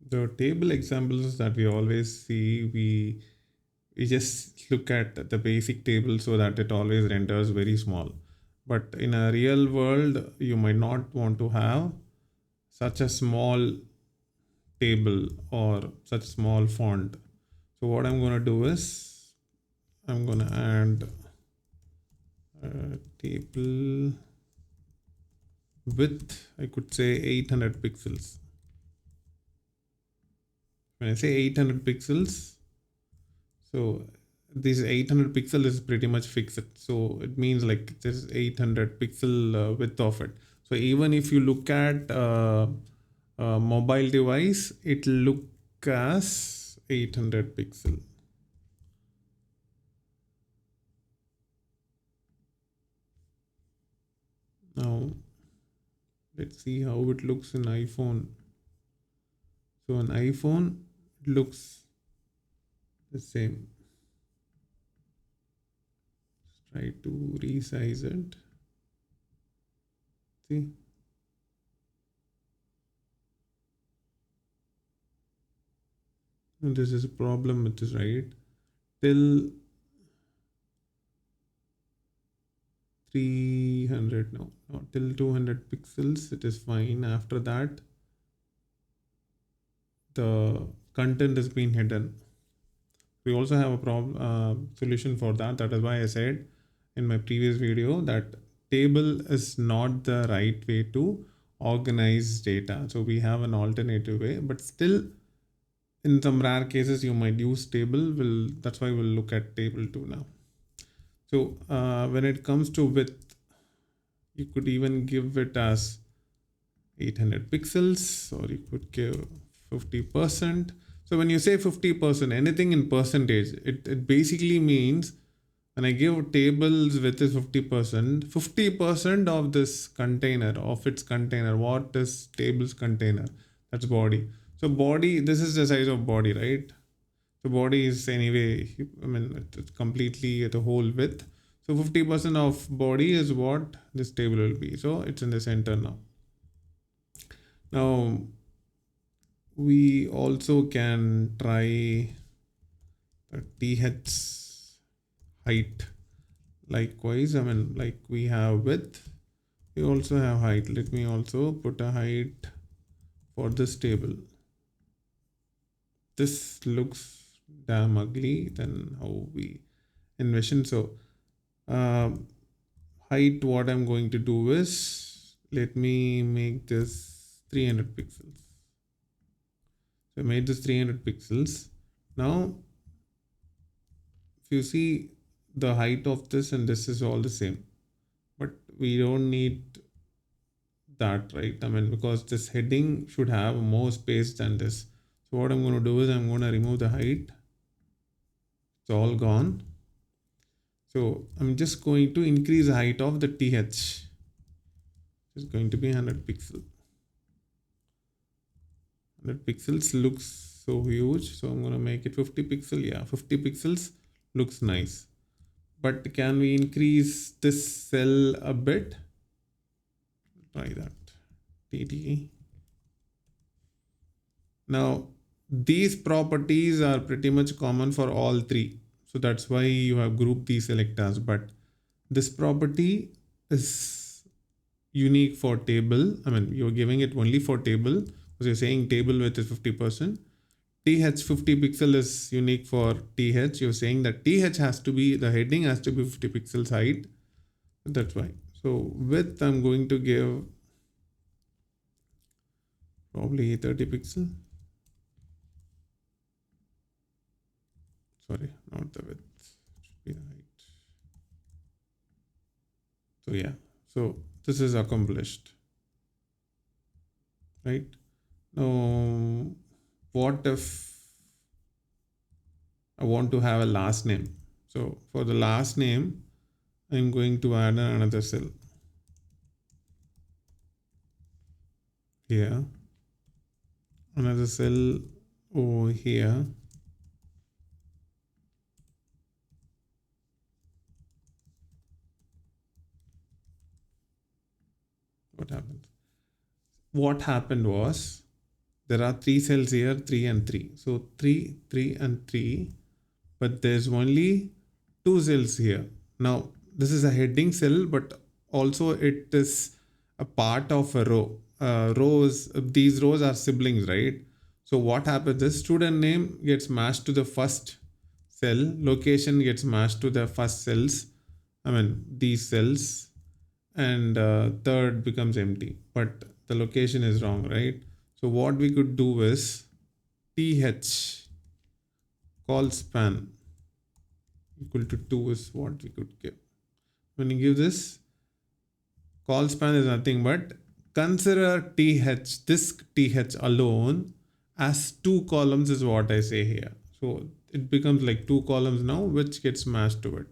The table examples that we always see, we just look at the basic table so that it always renders very small. But in a real world, you might not want to have such a small table or such small font. So what I'm going to do is I'm going to add a table width, I could say 800 pixels. When I say 800 pixels, so this 800 pixel is pretty much fixed. So it means like there's 800 pixel width of it. So even if you look at a mobile device, it look as 800 pixel. Now let's see how it looks in iPhone. So on iPhone, it looks the same. Let's try to resize it. See? And this is a problem with this, right? Till 300, no, not till 200 pixels, it is fine. After that, the content has been hidden. We also have a problem solution for that. That is why I said in my previous video that table is not the right way to organize data. So we have an alternative way, but still in some rare cases you might use table. That's why we'll look at table 2 now. So when it comes to width, you could even give it as 800 pixels, or you could give 50%. So when you say 50%, anything in percentage, it basically means when I give tables with this 50%, 50% of this container, of its container, what is table's container? That's body. So body, this is the size of body, right? So body is anyway, I mean, it's completely the whole width. So 50% of body is what this table will be. So it's in the center now. Now, we also can try the th height. Likewise, I mean, like we have width, we also have height. Let me also put a height for this table. This looks damn ugly than how we envision. So height, what I'm going to do is, let me make this 300 pixels. So I made this 300 pixels. Now, if you see the height of this and this is all the same, but we don't need that, right? I mean, because this heading should have more space than this. So what I'm going to do is I'm going to remove the height. It's all gone. So I'm just going to increase the height of the th. It's going to be 100 pixels. 100 pixels looks so huge. So I'm going to make it 50 pixel. Yeah, 50 pixels looks nice. But can we increase this cell a bit? Try that. TT. Now, these properties are pretty much common for all three. So that's why you have grouped these selectors. But this property is unique for table. I mean, you're giving it only for table because you're saying table width is 50%. TH 50 pixel is unique for TH. You're saying that TH has to be, the heading has to be 50 pixels height. That's why. So width, I'm going to give probably 30 pixel. Sorry, not the width. It should be the height. So yeah, so this is accomplished, right? Now, what if I want to have a last name? So for the last name, I'm going to add another cell here, another cell over here. What happened? What happened was there are 3 cells here, 3 and 3. So 3, 3 and 3, but there's only 2 cells here. Now this is a heading cell, but also it is a part of a row. These rows are siblings, right? So what happens is student name gets matched to the first cell, location gets matched to the first cells, these cells, and third becomes empty, but the location is wrong, right? So what we could do is th colspan equal to 2 is what we could give. When you give this, colspan is nothing but consider this th alone as 2 columns is what I say here. So it becomes like 2 columns now, which gets matched to it.